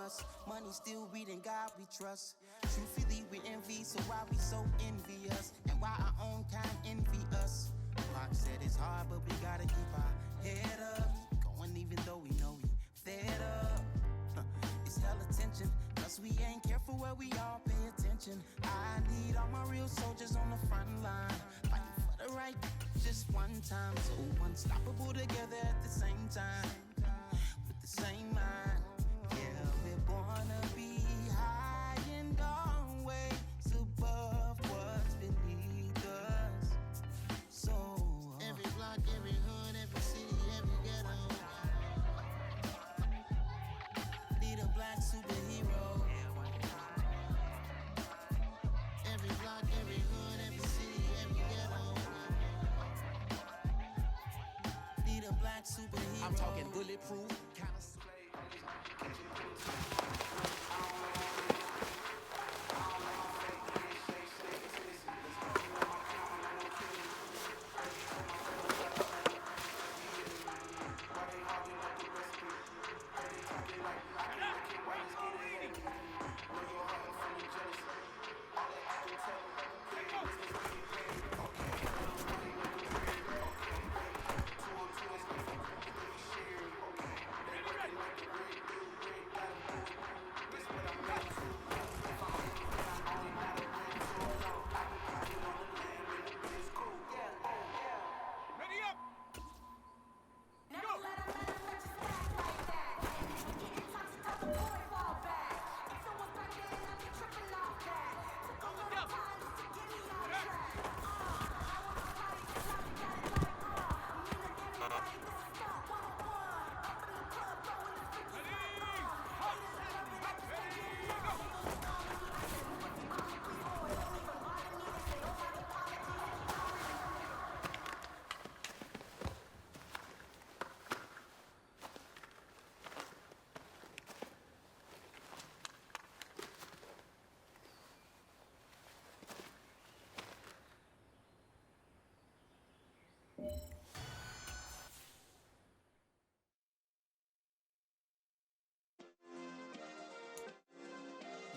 us. Money still reading, God we trust. Truthfully we envy, so why we so envious? And why our own kind envy us? Pac said it's hard, but we gotta keep our head up. Going even though we know we fed up. It's hella tension, cause we ain't careful where we all pay attention. I need all my real soldiers on the front line, fighting for the right just one time. So unstoppable together at the same time, with the same mind. Yeah, we're born to be high and always above what's beneath us. So every block, every hood, every city, every ghetto need a black superhero. Every block, every hood, every city, every ghetto need a black superhero. I'm talking bulletproof, kind of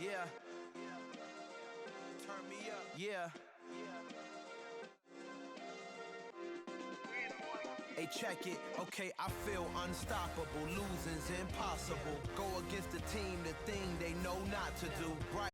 yeah. Turn me up. Yeah. Hey, check it. Okay, I feel unstoppable. Losing's impossible. Go against the team, the thing they know not to do. Bright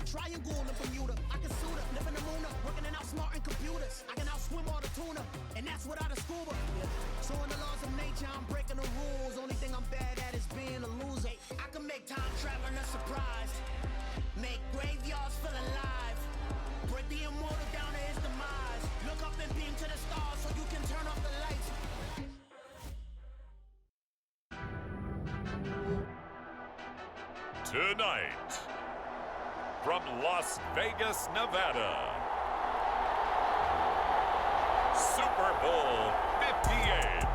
the triangle in Bermuda. I can suit up, living the moon up, working and outsmarting computers. I can outswim all the tuna, and that's without a scuba. So in the laws of nature, I'm breaking the rules. Only thing I'm bad at is being a loser. I can make time traveling a surprise, make graveyards feel alive, break the immortal down to his demise. Look up and beam to the stars so you can turn off the lights. Tonight, from Las Vegas, Nevada, Super Bowl 58.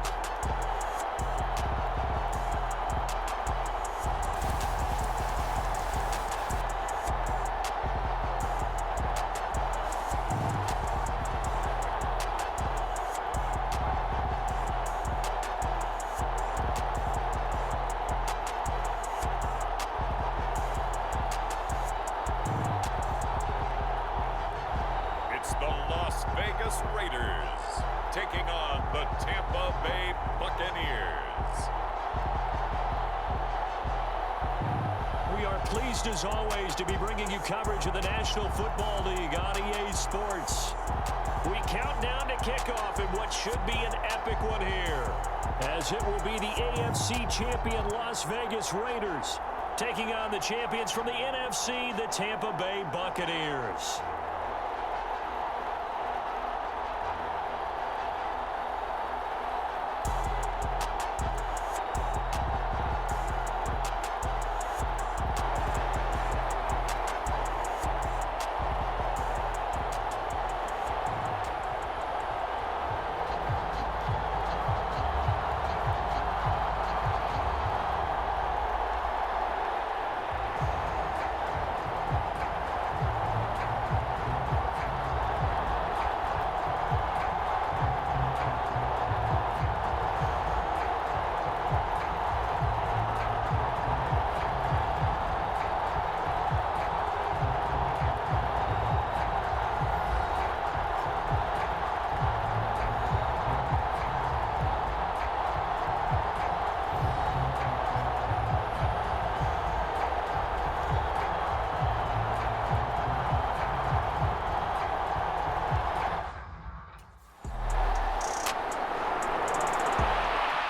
Raiders taking on the Tampa Bay Buccaneers. We are pleased as always to be bringing you coverage of the National Football League on EA Sports. We count down to kickoff in what should be an epic one here, as it will be the AFC champion Las Vegas Raiders taking on the champions from the NFC, the Tampa Bay Buccaneers.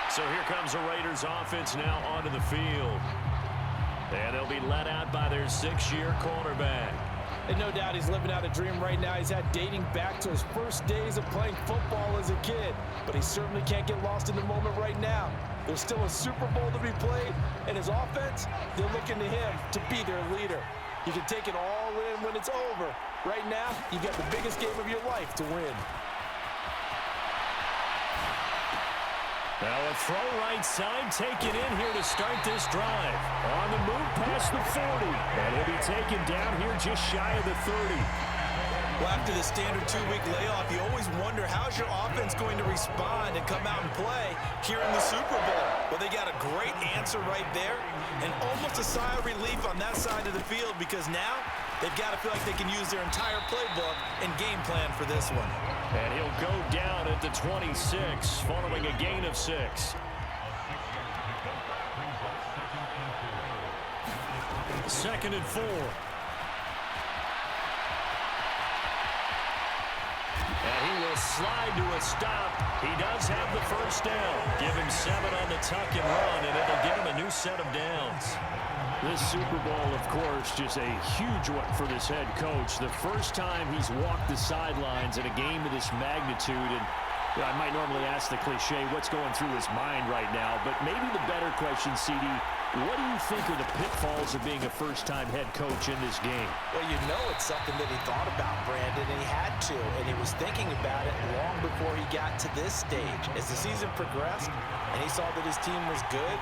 So here comes the Raiders offense now onto the field. And they'll be led out by their 6-year cornerback. And no doubt he's living out a dream right now. He's had dating back to his first days of playing football as a kid. But he certainly can't get lost in the moment right now. There's still a Super Bowl to be played. And his offense, they're looking to him to be their leader. You can take it all in when it's over. Right now, you got the biggest game of your life to win. Now a throw right side taken in here to start this drive. On the move past the 40. And he'll be taken down here just shy of the 30. Well, after the standard 2-week layoff, you always wonder how's your offense going to respond and come out and play here in the Super Bowl. Well, they got a great answer right there and almost a sigh of relief on that side of the field because now they've got to feel like they can use their entire playbook and game plan for this one. And he'll go down at the 26 following a gain of 6. Second and 4. And he will slide to a stop. He does have the first down. Give him 7 on the tuck and run, and it'll give him a new set of downs. This Super Bowl, of course, just a huge one for this head coach. The first time he's walked the sidelines in a game of this magnitude. And I might normally ask the cliche, what's going through his mind right now? But maybe the better question, CD, what do you think are the pitfalls of being a first-time head coach in this game? Well, you know it's something that he thought about, Brandon, and he had to. And he was thinking about it long before he got to this stage. As the season progressed and he saw that his team was good,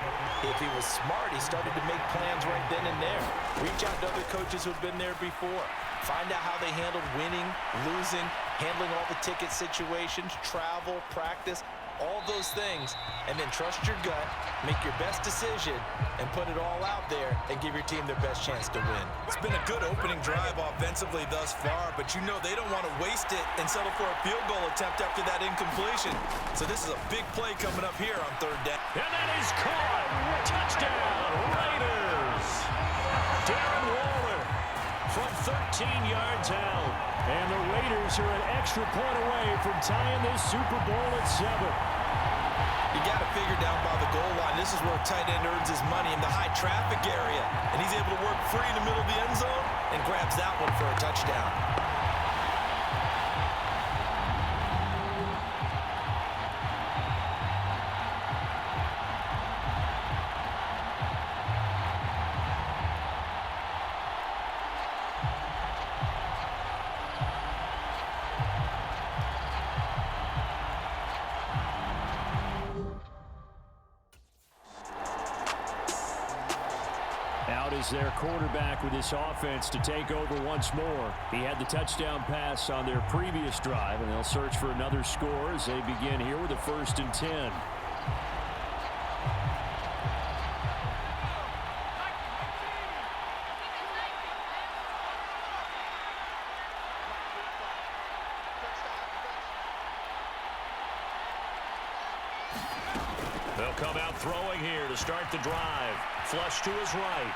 if he was smart, he started to make plans right then and there. Reach out to other coaches who've been there before. Find out how they handled winning, losing, handling all the ticket situations, travel, practice, all those things, and then trust your gut, make your best decision, and put it all out there and give your team their best chance to win. It's been a good opening drive offensively thus far, but you know they don't want to waste it and settle for a field goal attempt after that incompletion. So this is a big play coming up here on third down. And that is caught. Touchdown, Raiders. Darren Waller from 13 yards out. And the Raiders are an extra point away from tying this Super Bowl at 7. You got to figure down by the goal line. This is where a tight end earns his money in the high traffic area. And he's able to work free in the middle of the end zone and grabs that one for a touchdown. Out is their quarterback with this offense to take over once more. He had the touchdown pass on their previous drive, and they'll search for another score as they begin here with a 1st and 10. They'll come out throwing here to start the drive. Flush to his right.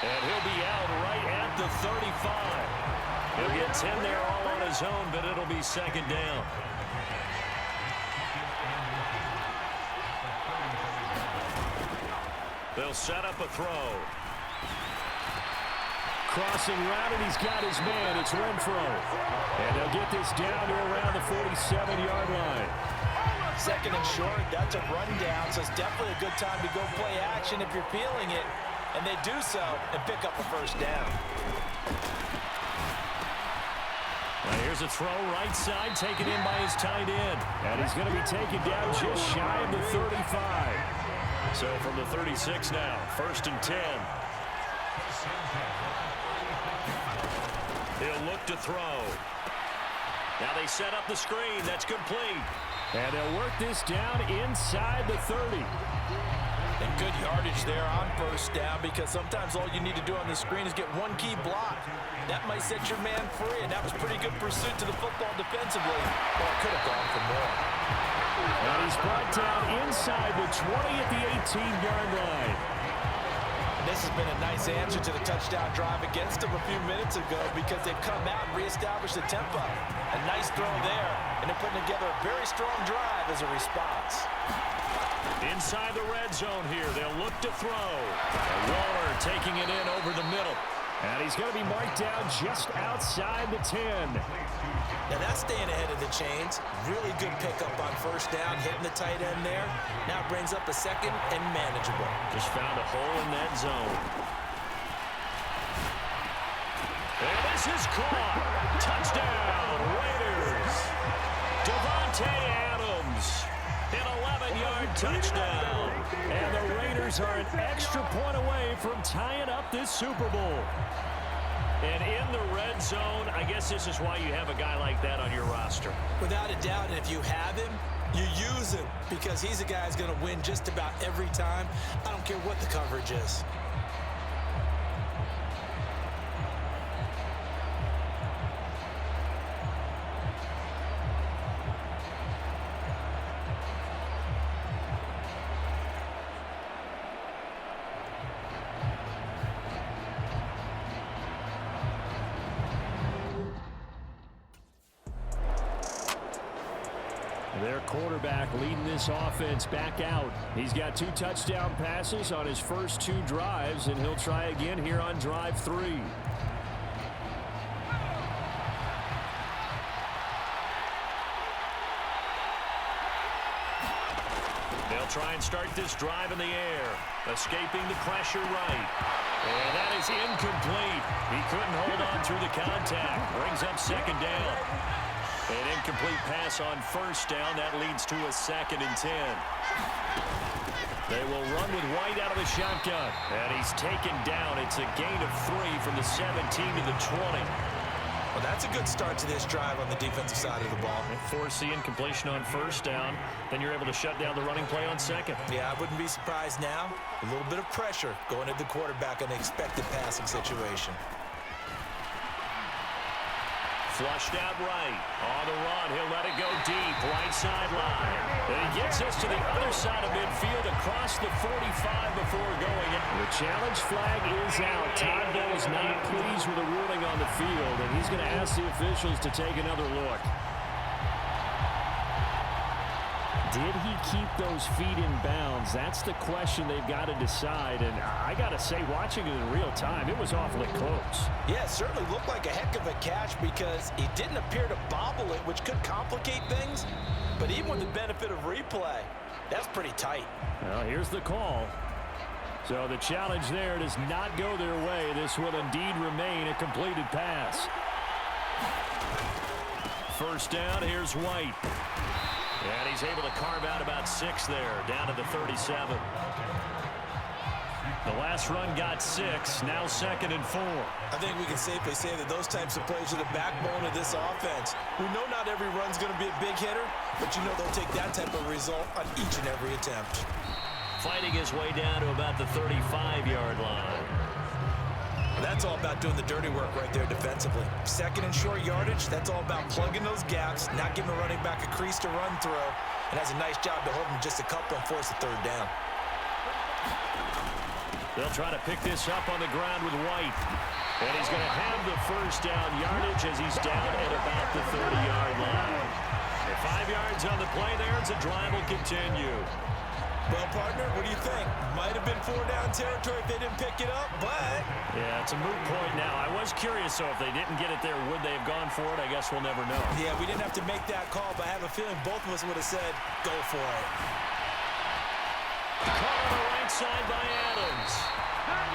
And he'll be out right at the 35. He'll get 10 there all on his own, but it'll be 2nd down. They'll set up a throw. Crossing route, and he's got his man. It's Renfro. And they'll get this down to around the 47-yard line. 2nd and short, that's a rundown, so it's definitely a good time to go play action if you're feeling it. And they do so and pick up a 1st down. Now here's a throw right side, taken in by his tight end. And he's going to be taken down just shy of the 35. So from the 36 now, 1st and 10. He'll look to throw. Now they set up the screen. That's complete. And they'll work this down inside the 30. And good yardage there on 1st down, because sometimes all you need to do on the screen is get one key block. That might set your man free, and that was pretty good pursuit to the football defensively. Well, it could have gone for more. And he's brought down inside the 20 at the 18-yard line. This has been a nice answer to the touchdown drive against them a few minutes ago, because they've come out and reestablished the tempo. A nice throw there, and they're putting together a very strong drive as a response. Inside the red zone here, they'll look to throw. And Waller taking it in over the middle. And he's going to be marked down just outside the 10. Now that's staying ahead of the chains. Really good pickup on 1st down, hitting the tight end there. Now brings up a 2nd and manageable. Just found a hole in that zone. And this is caught. Touchdown, Raiders. Devontae Adams. An 11-yard touchdown. And the Raiders are an extra point away from tying up this Super Bowl. And in the red zone, I guess this is why you have a guy like that on your roster. Without a doubt, and if you have him, you use him, because he's a guy who's going to win just about every time. I don't care what the coverage is. Their quarterback leading this offense back out. He's got 2 touchdown passes on his first 2 drives, and he'll try again here on drive 3. They'll try and start this drive in the air, escaping the pressure right. And that is incomplete. He couldn't hold on through the contact. Brings up 2nd down. An incomplete pass on 1st down. That leads to a 2nd and 10. They will run with White out of the shotgun. And he's taken down. It's a gain of 3 from the 17 to the 20. Well, that's a good start to this drive on the defensive side of the ball. Force the incompletion on 1st down. Then you're able to shut down the running play on 2nd. Yeah, I wouldn't be surprised now. A little bit of pressure going at the quarterback in an expected passing situation. Flushed out right. On the run, he'll let it go deep. Right sideline. And he gets us to the other side of midfield across the 45 before going. The challenge flag is out. Todd is not pleased with the ruling on the field, and he's going to ask the officials to take another look. Did he keep those feet in bounds? That's the question they've got to decide. And I got to say, watching it in real time, it was awfully close. Yeah, it certainly looked like a heck of a catch because he didn't appear to bobble it, which could complicate things. But even with the benefit of replay, that's pretty tight. Well, here's the call. So the challenge there does not go their way. This will indeed remain a completed pass. First down, here's White. And he's able to carve out about 6 there, down to the 37. The last run got 6, now 2nd and 4. I think we can safely say that those types of plays are the backbone of this offense. We know not every run's going to be a big hitter, but you know they'll take that type of result on each and every attempt. Fighting his way down to about the 35-yard line. That's all about doing the dirty work right there defensively. 2nd and short yardage, that's all about plugging those gaps, not giving a running back a crease to run through, and has a nice job to hold him just a couple and force a 3rd down. They'll try to pick this up on the ground with White. And he's going to have the first down yardage as he's down at about the 30-yard line. And 5 yards on the play there as the drive will continue. Well, partner, what do you think? Might have been 4-down territory if they didn't pick it up, but... Yeah, it's a moot point now. I was curious, so if they didn't get it there, would they have gone for it? I guess we'll never know. Yeah, we didn't have to make that call, but I have a feeling both of us would have said, go for it. Caught on the right side by Adams.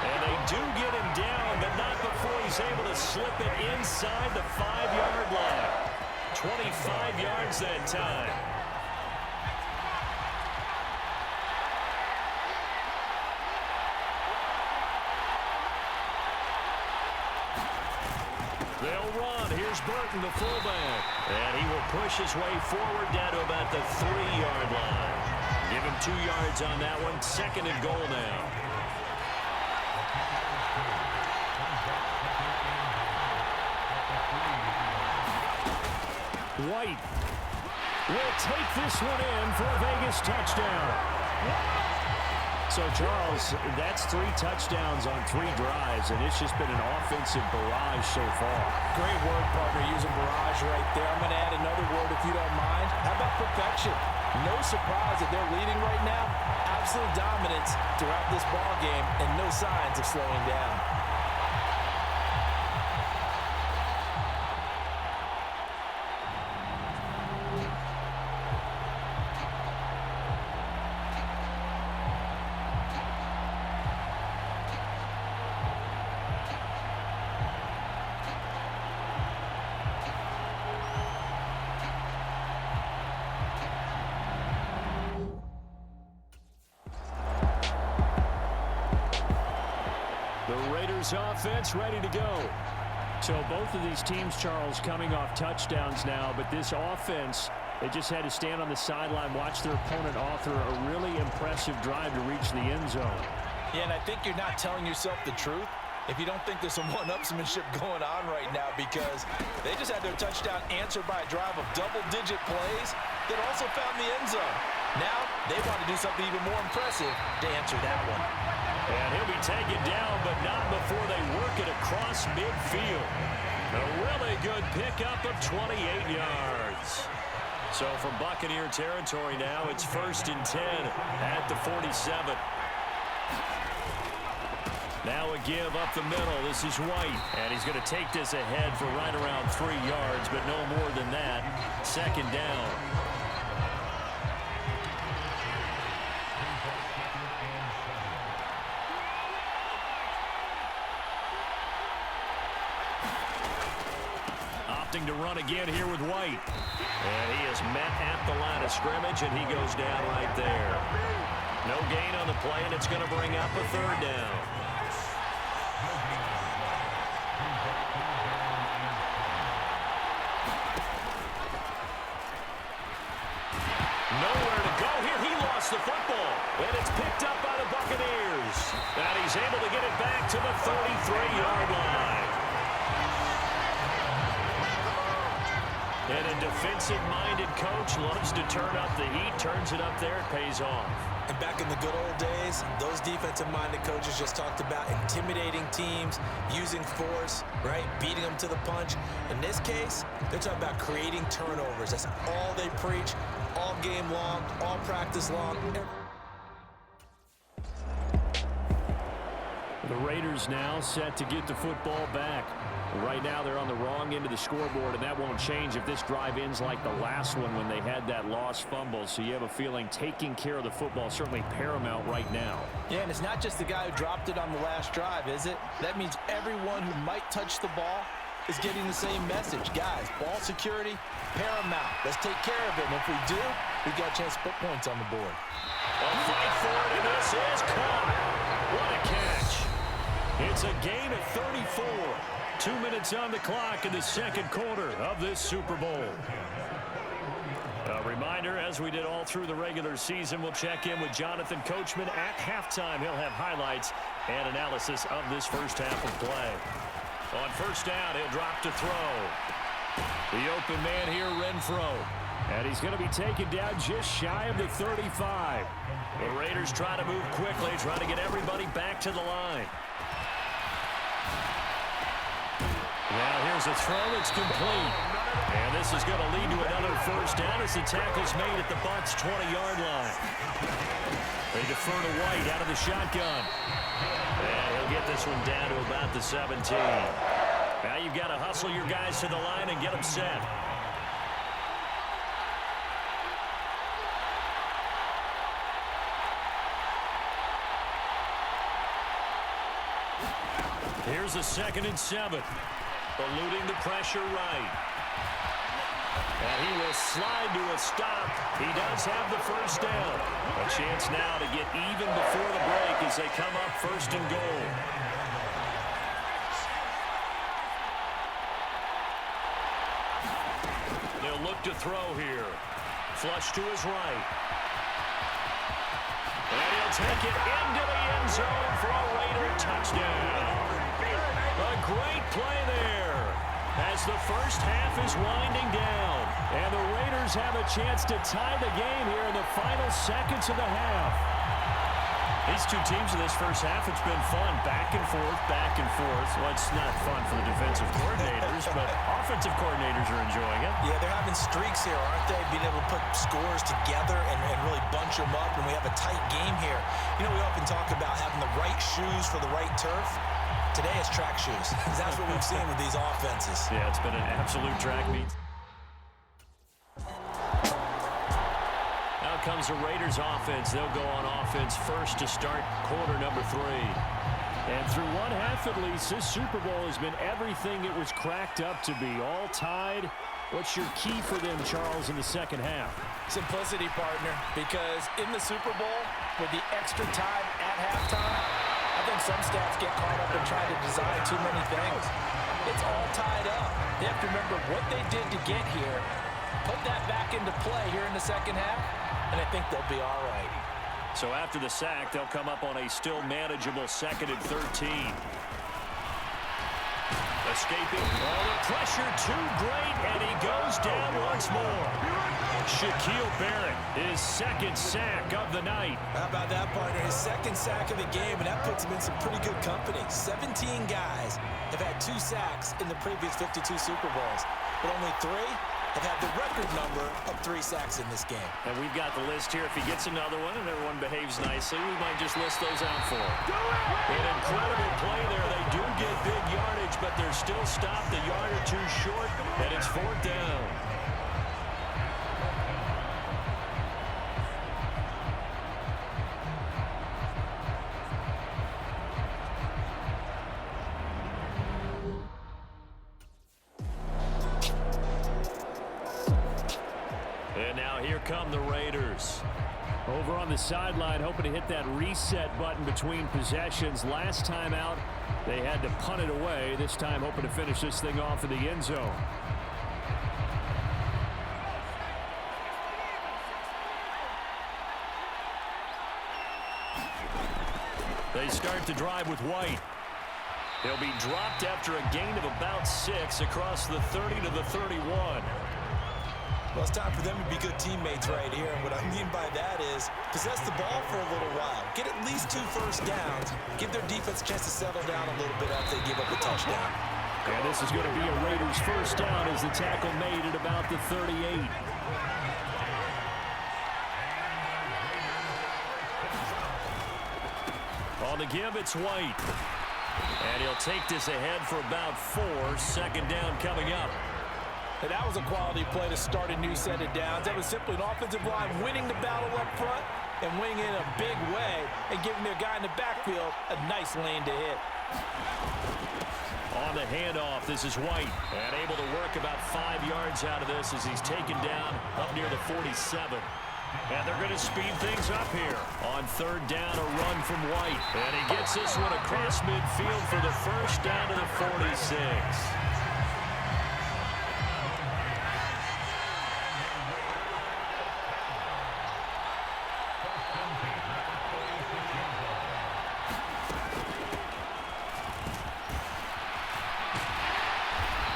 And they do get him down, but not before he's able to slip it inside the 5-yard line. 25 yards that time. They'll run. Here's Burton, the fullback. And he will push his way forward down to about the 3-yard line. Give him 2 yards on that one. 2nd and goal now. White will take this one in for a Vegas touchdown. So, Charles, that's 3 touchdowns on 3 drives, and it's just been an offensive barrage so far. Great word, partner, using barrage right there. I'm going to add another word if you don't mind. How about perfection? No surprise that they're leading right now. Absolute dominance throughout this ball game and no signs of slowing down. Offense ready to go. So both of these teams, Charles, coming off touchdowns now, but this offense, they just had to stand on the sideline, watch their opponent author a really impressive drive to reach the end zone. Yeah, and I think you're not telling yourself the truth if you don't think there's some one-upsmanship going on right now, because they just had their touchdown answered by a drive of double-digit plays that also found the end zone. Now they want to do something even more impressive to answer that one. And he'll be taken down, but not before they work it across midfield. A really good pickup of 28 yards. So from Buccaneer territory now, it's 1st and 10 at the 47. Now a give up the middle. This is White, and he's going to take this ahead for right around 3 yards, but no more than that. 2nd down. To run again here with White. And he is met at the line of scrimmage, and he goes down right there. No gain on the play, and it's going to bring up a 3rd down. Nowhere to go here. He lost the football, and it's picked up by the Buccaneers. And he's able to get it back to the 33-yard line. And a defensive-minded coach loves to turn up the heat, turns it up there, it pays off. And back in the good old days, those defensive-minded coaches just talked about intimidating teams, using force, right, beating them to the punch. In this case, they're talking about creating turnovers. That's all they preach, all game long, all practice long. The Raiders now set to get the football back. Right now they're on the wrong end of the scoreboard, and that won't change if this drive ends like the last one when they had that lost fumble. So you have a feeling taking care of the football certainly paramount right now. Yeah, and it's not just the guy who dropped it on the last drive, is it? That means everyone who might touch the ball is getting the same message. Guys, ball security, paramount. Let's take care of it, and if we do, we've got a chance to put points on the board. A fight for it, and this is caught. What a catch. It's a gain of 34. 2 minutes on the clock in the second quarter of this Super Bowl. A reminder, as we did all through the regular season, we'll check in with Jonathan Coachman at halftime. He'll have highlights and analysis of this first half of play. On first down, he'll drop to throw. The open man here, Renfro. And he's going to be taken down just shy of the 35. The Raiders try to move quickly, trying to get everybody back to the line. Now here's a throw that's complete. And this is going to lead to another first down as the tackle's made at the Bucs' 20-yard line. They defer to White out of the shotgun. And he'll get this one down to about the 17. Now you've got to hustle your guys to the line and get them set. Here's a 2nd and 7. Eluding the pressure right. And he will slide to a stop. He does have the first down. A chance now to get even before the break as they come up 1st and goal. They'll look to throw here. Flush to his right. And he'll take it into the end zone for a Raider touchdown. A great play there as the first half is winding down. And the Raiders have a chance to tie the game here in the final seconds of the half. These two teams in this first half, it's been fun. Back and forth, back and forth. Well, it's not fun for the defensive coordinators, but offensive coordinators are enjoying it. Yeah, they're having streaks here, aren't they? Being able to put scores together and really bunch them up, and we have a tight game here. You know, we often talk about having the right shoes for the right turf. Today it's track shoes. That's what we've seen with these offenses. Yeah, it's been an absolute track meet. Now comes the Raiders offense. They'll go on offense first to start quarter number 3. And through one half at least, this Super Bowl has been everything it was cracked up to be. All tied. What's your key for them, Charles, in the second half? Simplicity, partner, because in the Super Bowl, with the extra time at halftime, I think some staffs get caught up in trying to design too many things. It's all tied up. They have to remember what they did to get here, put that back into play here in the second half, and I think they'll be all right. So after the sack, they'll come up on a still manageable 2nd and 13. Escaping. Oh, the pressure too great, and he goes down once more. Q.broderick, his 2nd sack of the night. How about that, partner? His 2nd sack of the game, and that puts him in some pretty good company. 17 guys have had 2 sacks in the previous 52 Super Bowls, but only 3 have had the record number of 3 sacks in this game. And we've got the list here. If he gets another one and everyone behaves nicely, we might just list those out for him. An incredible play there. They do get big yardage, but they're still stopped a yard or 2 short, and it's 4th down. And now here come the Raiders. Over on the sideline, hoping to hit that reset button between possessions. Last time out, they had to punt it away. This time, hoping to finish this thing off in the end zone. They start the drive with White. He'll be dropped after a gain of about 6 across the 30 to the 31. Well, it's time for them to be good teammates right here, and what I mean by that is possess the ball for a little while, get at least 2 first downs, give their defense a chance to settle down a little bit after they give up a touchdown. And this is going to be a Raiders first down as the tackle made at about the 38. On the give, it's White. And he'll take this ahead for about 4. Second down coming up. And that was a quality play to start a new set of downs. That was simply an offensive line winning the battle up front and winning in a big way and giving their guy in the backfield a nice lane to hit. On the handoff, this is White. And able to work about 5 yards out of this as he's taken down up near the 47. And they're going to speed things up here. On third down, a run from White. And he gets this one across midfield for the first down to the 46.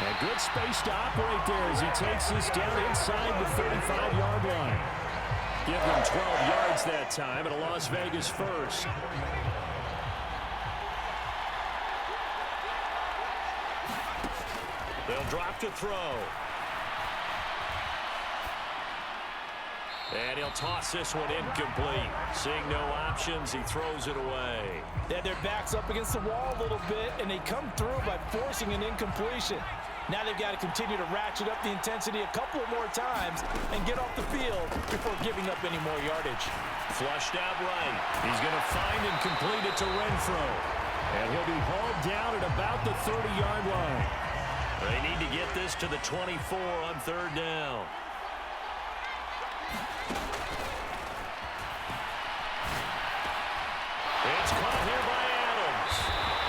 And good space to operate there as he takes this down inside the 35-yard line. Give them 12 yards that time and a Las Vegas first. They'll drop to throw. And he'll toss this one incomplete. Seeing no options, he throws it away. They had their backs up against the wall a little bit, and they come through by forcing an incompletion. Now they've got to continue to ratchet up the intensity a couple more times and get off the field before giving up any more yardage. Flushed out right. He's going to find and complete it to Renfro. And he'll be hauled down at about the 30-yard line. They need to get this to the 24 on third down. It's caught here by Adams.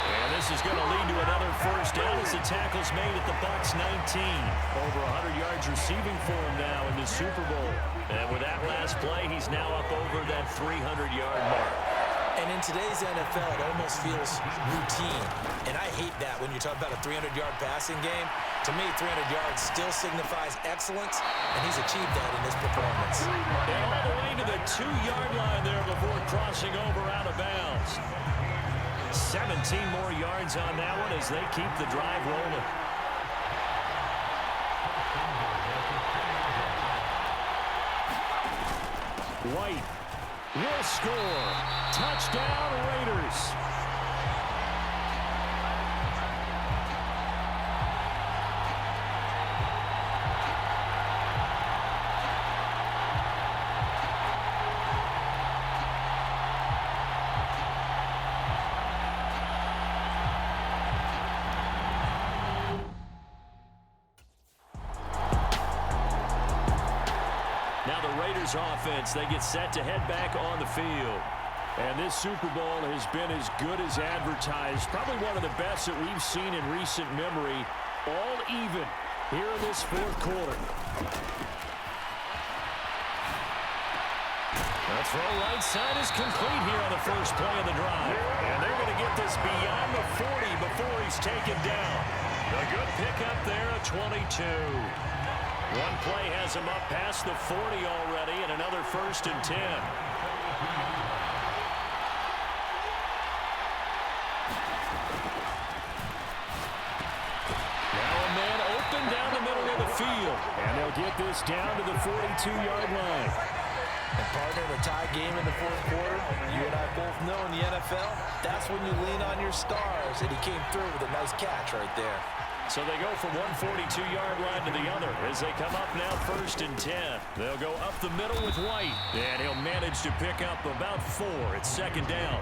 And this is going to lead to another first down as the tackle's made at the Bucs 19. Over 100 yards receiving for him now in the Super Bowl. And with that last play, he's now up over that 300-yard mark. And in today's NFL, it almost feels routine. And I hate that when you talk about a 300-yard passing game. To me, 300 yards still signifies excellence, and he's achieved that in this performance. And all the way to the 2-yard line there before crossing over out of bounds. 17 more yards on that one as they keep the drive rolling. White will score. Touchdown, Raiders. Offense, they get set to head back on the field. And this Super Bowl has been as good as advertised. Probably one of the best that we've seen in recent memory. All even here in this fourth quarter. The throw right side is complete here on the first play of the drive. And they're going to get this beyond the 40 before he's taken down. A good pickup there at 22. One play has him up past the 40 already, and another 1st and 10. Now a man open down the middle of the field, and they'll get this down to the 42-yard line. And partner, in a tie game in the fourth quarter, you and I both know in the NFL, that's when you lean on your stars, and he came through with a nice catch right there. So they go from one 42-yard line to the other as they come up now 1st and 10. They'll go up the middle with White, and he'll manage to pick up about 4 at 2nd down.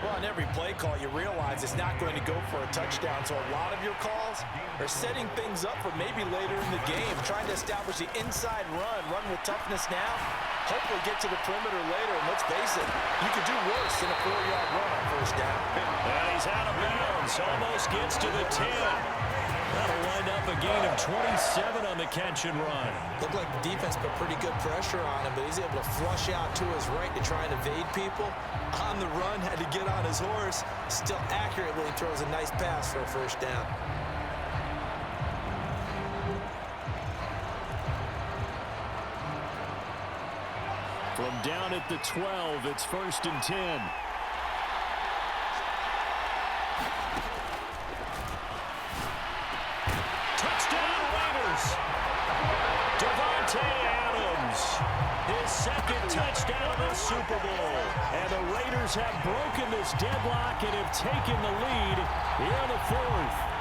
Well, on every play call, you realize it's not going to go for a touchdown, so a lot of your calls are setting things up for maybe later in the game, trying to establish the inside run with toughness now, hopefully get to the perimeter later, and let's face it, you could do worse than a 4-yard run on first down. And he's out of bounds, almost gets to the 10. That'll wind up a gain of 27 on the catch and run. Looked like the defense put pretty good pressure on him, but he's able to flush out to his right to try and evade people. On the run, had to get on his horse. Still accurately throws a nice pass for a first down. From down at the 12, it's 1st and 10. Touchdown Raiders! Davante Adams, his second touchdown of the Super Bowl. And the Raiders have broken this deadlock and have taken the lead here in the 4th.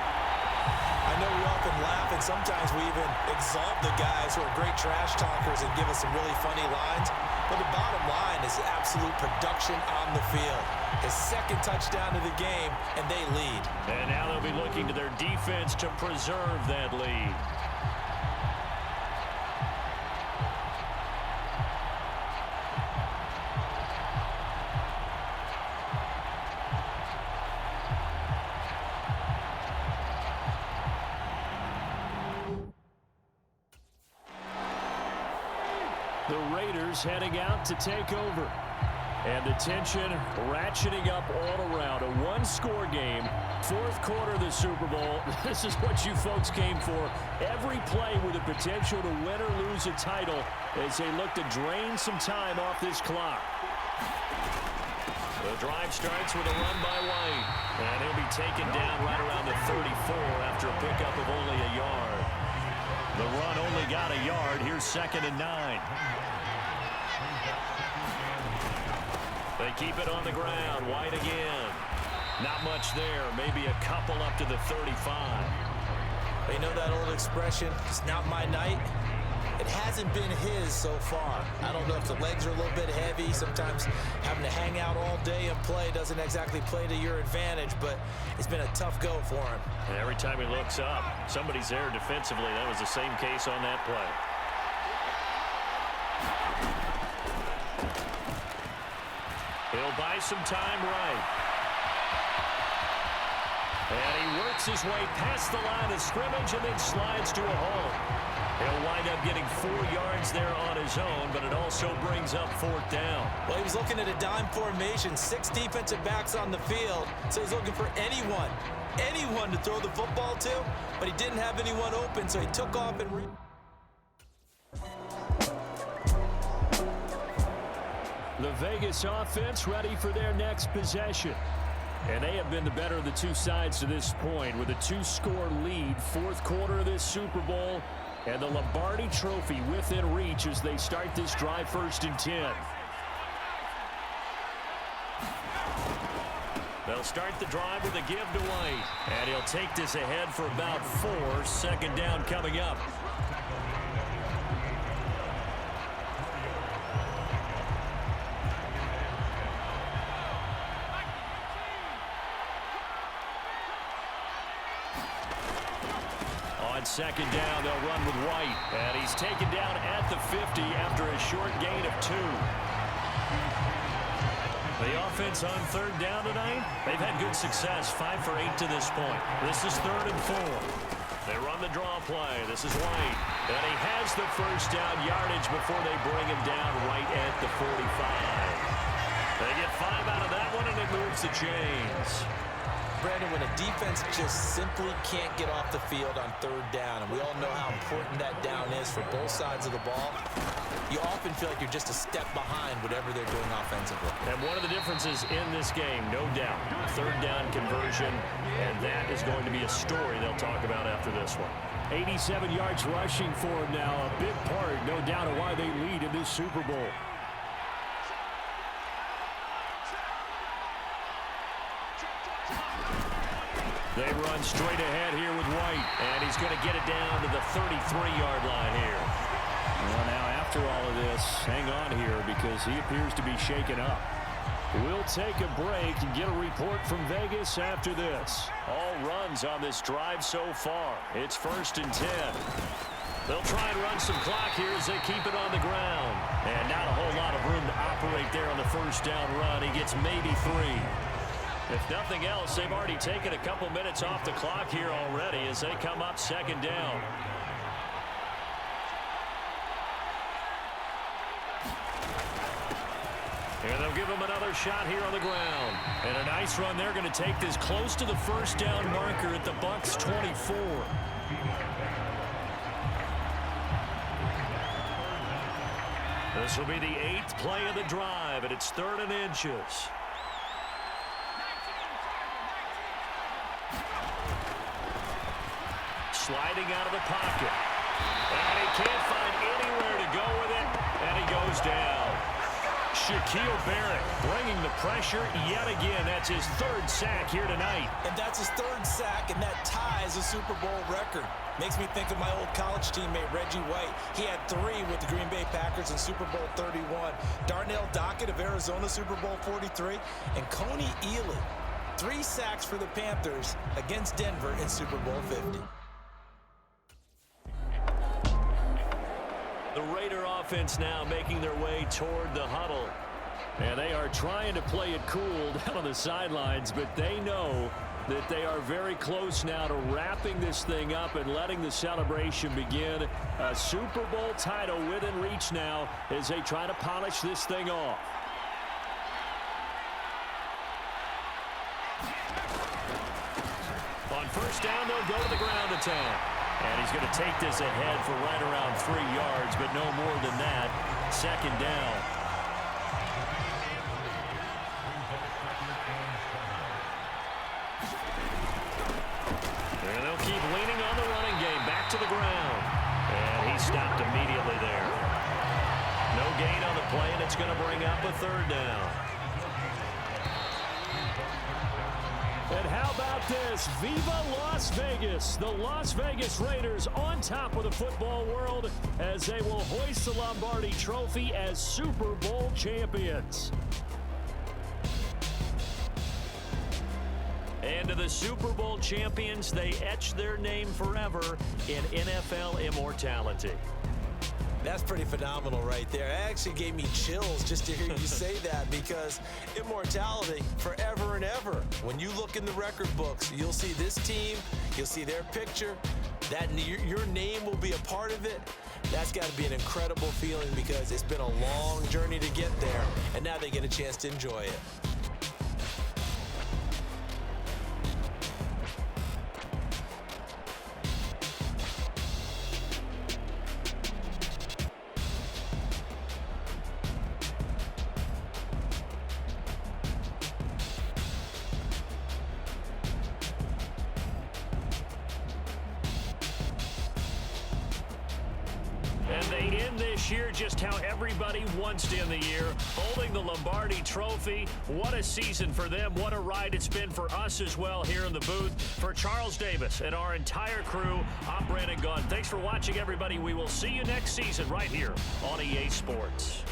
I know we often laugh, and sometimes we even exalt the guys who are great trash talkers and give us some really funny lines. But the bottom line is absolute production on the field. His second touchdown of the game, and they lead. And now they'll be looking to their defense to preserve that lead. The Raiders heading out to take over. And the tension ratcheting up all around. A one-score game. 4th quarter of the Super Bowl. This is what you folks came for. Every play with the potential to win or lose a title as they look to drain some time off this clock. The drive starts with a run by White. And he'll be taken down right around the 34 after a pickup of only a yard. The run only got a yard. Here's 2nd and 9. They keep it on the ground. White again. Not much there. Maybe a couple up to the 35. You know that old expression, it's not my night? It hasn't been his so far. I don't know if the legs are a little bit heavy. Sometimes having to hang out all day and play doesn't exactly play to your advantage, but it's been a tough go for him. And every time he looks up, somebody's there defensively. That was the same case on that play. He'll buy some time right. And he works his way past the line of scrimmage and then slides to a hole. He'll wind up getting 4 yards there on his own, but it also brings up 4th down. Well, he was looking at a dime formation, 6 defensive backs on the field, so he's looking for anyone to throw the football to, but he didn't have anyone open, so he took off and The Vegas offense ready for their next possession. And they have been the better of the two sides to this point with a 2-score lead. 4th quarter of this Super Bowl. And the Lombardi Trophy within reach as they start this drive 1st and 10. They'll start the drive with a give to White. And he'll take this ahead for about 4. 2nd down coming up. On 2nd down, they'll run with White. And he's taken down at the 50 after a short gain of 2. The offense on 3rd down tonight, they've had good success, 5 for 8 to this point. This is 3rd and 4. They run the draw play. This is White. And he has the 1st down yardage before they bring him down right at the 45. They get 5 out of that one, and it moves the chains. Brandon, when a defense just simply can't get off the field on 3rd down, and we all know how important that down is for both sides of the ball, you often feel like you're just a step behind whatever they're doing offensively. And one of the differences in this game, no doubt, 3rd down conversion, and that is going to be a story they'll talk about after this one. 87 yards rushing for him now, a big part, no doubt, of why they lead in this Super Bowl. They run straight ahead here with White, and he's going to get it down to the 33-yard line here. Well, now after all of this, hang on here because he appears to be shaken up. We'll take a break and get a report from Vegas after this. All runs on this drive so far. It's 1st and 10. They'll try and run some clock here as they keep it on the ground. And not a whole lot of room to operate there on the 1st down run. He gets maybe 3. If nothing else, they've already taken a couple minutes off the clock here already as they come up 2nd down. And they'll give him another shot here on the ground. And a nice run. They're going to take this close to the 1st down marker at the Bucs 24. This will be the 8th play of the drive, and it's 3rd and inches. Sliding out of the pocket. And he can't find anywhere to go with it, and he goes down. Q.broderick bringing the pressure yet again. That's his 3rd sack here tonight. And that's his 3rd sack, and that ties a Super Bowl record. Makes me think of my old college teammate, Reggie White. He had 3 with the Green Bay Packers in Super Bowl 31. Darnell Dockett of Arizona, Super Bowl 43. And Coney Ealy, 3 sacks for the Panthers against Denver in Super Bowl 50. The Raider offense now making their way toward the huddle. And they are trying to play it cool down on the sidelines, but they know that they are very close now to wrapping this thing up and letting the celebration begin. A Super Bowl title within reach now as they try to polish this thing off. On first down, they'll go to the ground attack. And he's going to take this ahead for right around 3 yards, but no more than that. 2nd down. And they'll keep leaning on the running game. Back to the ground. And he stopped immediately there. No gain on the play, and it's going to bring up a 3rd down. And how about this? Viva Las Vegas! The Las Vegas Raiders on top of the football world as they will hoist the Lombardi Trophy as Super Bowl champions. And to the Super Bowl champions, they etch their name forever in NFL immortality. That's pretty phenomenal right there. It actually gave me chills just to hear you say that, because immortality forever and ever. When you look in the record books, you'll see this team, you'll see their picture, that your name will be a part of it. That's got to be an incredible feeling, because it's been a long journey to get there, and now they get a chance to enjoy it. Year just how everybody wants to end the year, holding the Lombardi Trophy. What a season for them. What a ride it's been for us as well here in the booth. For Charles Davis and our entire crew, I'm Brandon Gunn. Thanks for watching, everybody. We will see you next season right here on EA Sports.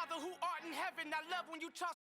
Father who art in heaven, I love when you talk